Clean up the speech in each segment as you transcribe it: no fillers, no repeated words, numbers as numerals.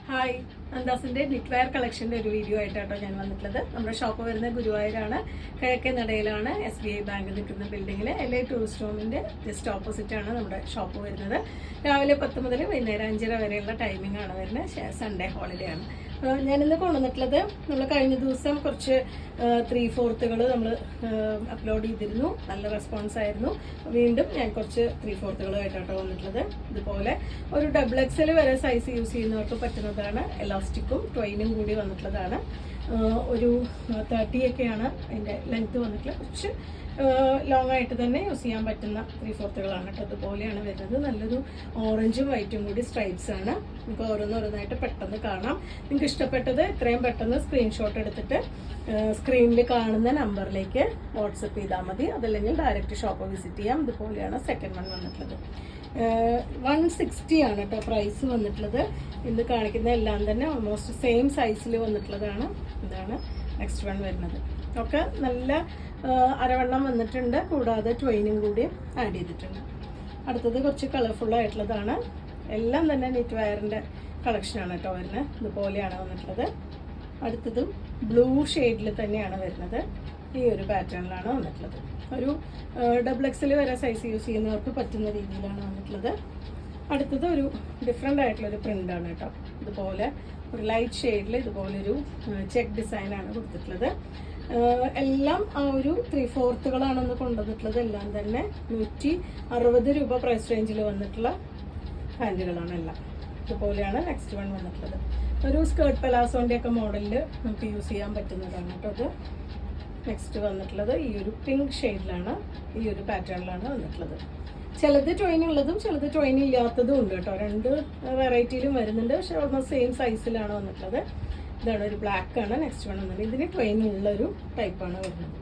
Hi, നന്ദാസിന്റെ knitwear കളക്ഷന്റെ ഒരു video ആയിട്ടാട്ടോ ഞാൻ വന്നിട്ടുള്ളത്. നമ്മുടെ ഷോപ്പ് വരുന്നത് ഗുരുവായൂരാണ്, കിഴക്കേ നടയിലാണ്. SBI ബാങ്ക് നിൽക്കുന്ന ബിൽഡിങ്ങിൽ LA ടൂറിസ്റ്റ് ഹോമിന്റെ ജസ്റ്റ് ഓപ്പോസിറ്റ് ആണ് നമ്മുടെ ഷോപ്പ് വരുന്നത്. രാവിലെ 10 മുതൽ വൈകുന്നേരം 5:30 വരെയുള്ള ടൈമിംഗ് ആണ് വരുന്നത്. സൺഡേ ഹോളിഡേ ആണ്. ഞാനിന്ന് കൊണ്ടുവന്നിട്ടുള്ളത്, നമ്മൾ കഴിഞ്ഞ ദിവസം കുറച്ച് 3/4 നമ്മൾ അപ്ലോഡ് ചെയ്തിരുന്നു. നല്ല റെസ്പോൺസ് ആയിരുന്നു. വീണ്ടും ഞാൻ കുറച്ച് 3/4 ആയിട്ടാട്ടോ വന്നിട്ടുള്ളത്. ഇതുപോലെ ഒരു XXL വരെ സൈസ് യൂസ് ചെയ്യുന്നവർക്ക് പറ്റുന്നതാണ്. എലാസ്റ്റിക്കും ട്വൈനും കൂടി വന്നിട്ടുള്ളതാണ്. ഒരു 30 ഒക്കെയാണ് അതിൻ്റെ ലെങ്ത് വന്നിട്ടുള്ളത്. കുറച്ച് ലോങ് ആയിട്ട് തന്നെ യൂസ് ചെയ്യാൻ പറ്റുന്ന 3/4 കേട്ടോ. അതുപോലെയാണ് വരുന്നത്. നല്ലൊരു ഓറഞ്ചും വൈറ്റും കൂടി സ്ട്രൈപ്സ് ആണ്. നമുക്ക് ഓരോന്നോരോന്നായിട്ട് പെട്ടെന്ന് കാണാം. നിങ്ങൾക്ക് ഇഷ്ടപ്പെട്ടത് എത്രയും പെട്ടെന്ന് സ്ക്രീൻഷോട്ട് എടുത്തിട്ട് സ്ക്രീനിൽ കാണുന്ന നമ്പറിലേക്ക് വാട്സപ്പ് ചെയ്താൽ മതി. അതല്ലെങ്കിൽ ഡയറക്റ്റ് ഷോപ്പ് വിസിറ്റ് ചെയ്യാം. ഇതുപോലെയാണ് സെക്കൻഡ് വൺ വന്നിട്ടുള്ളത്. 160 ആണ് കേട്ടോ പ്രൈസ് വന്നിട്ടുള്ളത്. ഇന്ന് കാണിക്കുന്ന എല്ലാം തന്നെ ഓൾമോസ്റ്റ് സെയിം സൈസിൽ വന്നിട്ടുള്ളതാണ്. ഇതാണ് നെക്സ്റ്റ് വൺ വരുന്നത്. ഒക്കെ നല്ല അരവണ്ണം വന്നിട്ടുണ്ട്. കൂടാതെ ട്വൈനും കൂടി ആഡ് ചെയ്തിട്ടുണ്ട്. അടുത്തത് കുറച്ച് കളർഫുൾ ആയിട്ടുള്ളതാണ്. എല്ലാം തന്നെ നെറ്റ് വയറിൻ്റെ കളക്ഷനാണ് കേട്ടോ വരുന്നത്. ഇതുപോലെയാണ് വന്നിട്ടുള്ളത്. അടുത്തതും ബ്ലൂ ഷെയ്ഡിൽ തന്നെയാണ് വരുന്നത്. ഈ ഒരു പാറ്റേണിലാണ് വന്നിട്ടുള്ളത്. ഒരു XXL വരെ സൈസ് യൂസ് ചെയ്യുന്നവർക്ക് പറ്റുന്ന രീതിയിലാണ് വന്നിട്ടുള്ളത്. അടുത്തത് ഒരു ഡിഫറെൻ്റ് ആയിട്ടുള്ളൊരു പ്രിൻ്റാണ് കേട്ടോ. ഇതുപോലെ ഒരു ലൈറ്റ് ഷെയ്ഡിൽ ഇതുപോലൊരു ചെക്ക് ഡിസൈനാണ് കൊടുത്തിട്ടുള്ളത്. എല്ലാം ആ ഒരു 3/4 കൊണ്ടുവന്നിട്ടുള്ളത്. എല്ലാം തന്നെ 160 രൂപ പ്രൈസ് റേഞ്ചിൽ വന്നിട്ടുള്ള പാൻറ്റുകളാണ് എല്ലാം. ഇതുപോലെയാണ് നെക്സ്റ്റ് വൺ വന്നിട്ടുള്ളത്. ഒരു സ്കേർട്ട് പലാസോൻ്റെ ഒക്കെ മോഡലിൽ നമുക്ക് യൂസ് ചെയ്യാൻ പറ്റുന്നതാണ് കേട്ടോ അത്. നെക്സ്റ്റ് വന്നിട്ടുള്ളത് ഈ ഒരു പിങ്ക് ഷെയ്ഡിലാണ്, ഈ ഒരു പാറ്റേണിലാണ് വന്നിട്ടുള്ളത്. ചിലത് ട്വൈൻ ഉള്ളതും ചിലത് ട്വൈൻ ഇല്ലാത്തതും ഉണ്ട് കേട്ടോ. 2 വെറൈറ്റിയിലും വരുന്നുണ്ട്. പക്ഷെ ഓൾമോസ്റ്റ് സെയിം സൈസിലാണ് വന്നിട്ടുള്ളത്. ഇതാണ് ഒരു ബ്ലാക്ക് ആണ് നെക്സ്റ്റ് വൺ വന്നത്. ഇതിന് ട്വൈൻ ഉള്ളൊരു ടൈപ്പാണ് വരുന്നത്.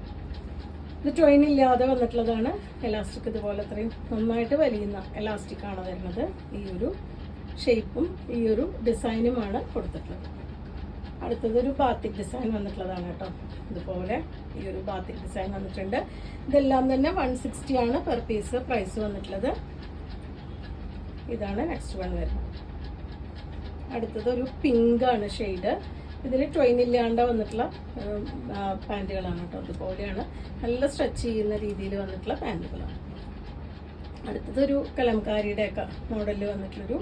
ഇത് ട്വൈൻ ഇല്ലാതെ വന്നിട്ടുള്ളതാണ്. എലാസ്റ്റിക് ഇതുപോലെ അത്രയും നന്നായിട്ട് വലിയുന്ന എലാസ്റ്റിക് ആണ് വരുന്നത്. ഈ ഒരു ഷേപ്പും ഈ ഒരു ഡിസൈനുമാണ് കൊടുത്തിട്ടുള്ളത്. അടുത്തതൊരു ബാത്തിക് ഡിസൈൻ വന്നിട്ടുള്ളതാണ് കേട്ടോ. ഇതുപോലെ ഈ ഒരു ബാത്തിക് ഡിസൈൻ വന്നിട്ടുണ്ട്. ഇതെല്ലാം തന്നെ 160 ആണ് പെർ പീസ് പ്രൈസ് വന്നിട്ടുള്ളത്. ഇതാണ് നെക്സ്റ്റ് വൺ വരുന്നത്. അടുത്തത് ഒരു പിങ്ക് ആണ് ഷെയ്ഡ്. ഇതിന് ട്വൈൻ ഇല്ലാണ്ട് വന്നിട്ടുള്ള പാൻറ്റുകളാണ് കേട്ടോ. അതുപോലെയാണ് നല്ല സ്ട്രെച്ച് ചെയ്യുന്ന രീതിയിൽ വന്നിട്ടുള്ള പാൻറ്റുകളാണ്. അടുത്തതൊരു കലംകാരിയുടെ ഒക്കെ മോഡലിൽ വന്നിട്ടുള്ളൊരു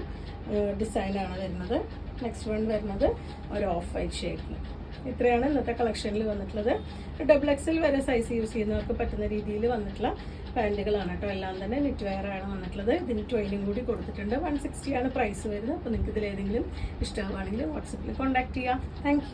ഡിസൈനാണ് വരുന്നത്. നെക്സ്റ്റ് വൺ വരുന്നത് ഒരു ഓഫ് വൈറ്റ് ഷെയ്ഡിൽ. ഇത്രയാണ് ഇന്നത്തെ കളക്ഷനിൽ വന്നിട്ടുള്ളത്. XXL വരെ സൈസ് യൂസ് ചെയ്യുന്നവർക്ക് പറ്റുന്ന രീതിയിൽ വന്നിട്ടുള്ള പാൻറ്റുകളാണ് കേട്ടോ. എല്ലാം തന്നെ നെറ്റ് വെയർ ആണ് വന്നിട്ടുള്ളത്. ഇതിന് ട്വൈനും കൂടി കൊടുത്തിട്ടുണ്ട്. 160 ആണ് പ്രൈസ് വരുന്നത്. അപ്പോൾ നിങ്ങൾക്ക് ഇതിലേതെങ്കിലും ഇഷ്ടമാവുകയാണെങ്കിൽ വാട്സപ്പിൽ കോൺടാക്ട് ചെയ്യാം. Thank you.